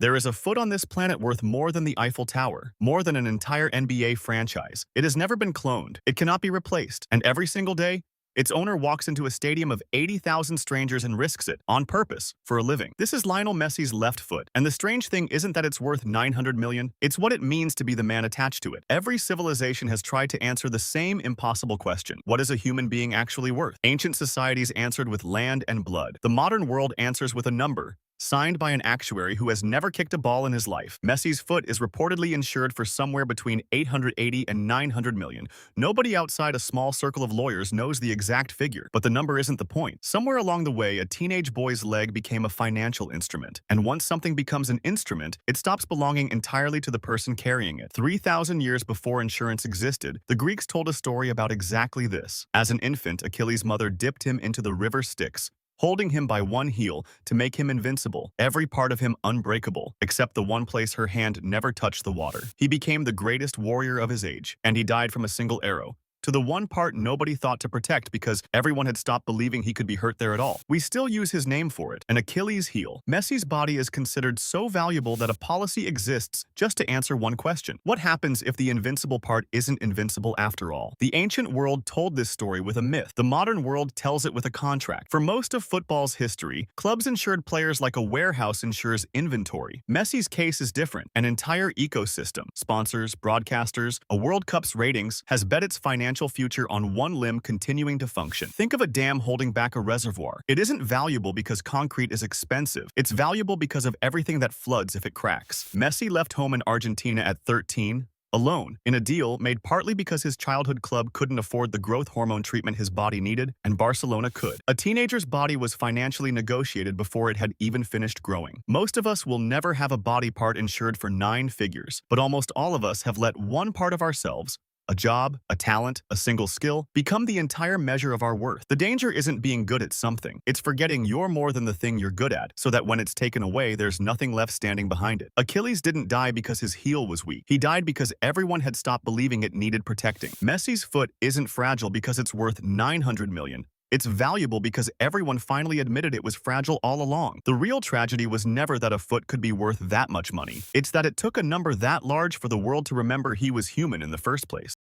There is a foot on this planet worth more than the Eiffel Tower, more than an entire NBA franchise. It has never been cloned. It cannot be replaced. And every single day, its owner walks into a stadium of 80,000 strangers and risks it, on purpose, for a living. This is Lionel Messi's left foot. And the strange thing isn't that it's worth 900 million, it's what it means to be the man attached to it. Every civilization has tried to answer the same impossible question. What is a human being actually worth? Ancient societies answered with land and blood. The modern world answers with a number, signed by an actuary who has never kicked a ball in his life. Messi's foot is reportedly insured for somewhere between 880 and 900 million. Nobody outside a small circle of lawyers knows the exact figure, but the number isn't the point. Somewhere along the way, a teenage boy's leg became a financial instrument. And once something becomes an instrument, it stops belonging entirely to the person carrying it. 3,000 years before insurance existed, the Greeks told a story about exactly this. As an infant, Achilles' mother dipped him into the river Styx, holding him by one heel to make him invincible, every part of him unbreakable, except the one place her hand never touched the water. He became the greatest warrior of his age, and he died from a single arrow, to the one part nobody thought to protect because everyone had stopped believing he could be hurt there at all. We still use his name for it, an Achilles heel. Messi's body is considered so valuable that a policy exists just to answer one question. What happens if the invincible part isn't invincible after all? The ancient world told this story with a myth. The modern world tells it with a contract. For most of football's history, clubs insured players like a warehouse insures inventory. Messi's case is different. An entire ecosystem, sponsors, broadcasters, a World Cup's ratings, has bet its financial future on one limb continuing to function. Think of a dam holding back a reservoir. It isn't valuable because concrete is expensive. It's valuable because of everything that floods if it cracks. Messi left home in Argentina at 13, alone, in a deal made partly because his childhood club couldn't afford the growth hormone treatment his body needed, and Barcelona could. A teenager's body was financially negotiated before it had even finished growing. Most of us will never have a body part insured for 9 figures, but almost all of us have let one part of ourselves, a job, a talent, a single skill, become the entire measure of our worth. The danger isn't being good at something. It's forgetting you're more than the thing you're good at, so that when it's taken away, there's nothing left standing behind it. Achilles didn't die because his heel was weak. He died because everyone had stopped believing it needed protecting. Messi's foot isn't fragile because it's worth 900 million. It's valuable because everyone finally admitted it was fragile all along. The real tragedy was never that a foot could be worth that much money. It's that it took a number that large for the world to remember he was human in the first place.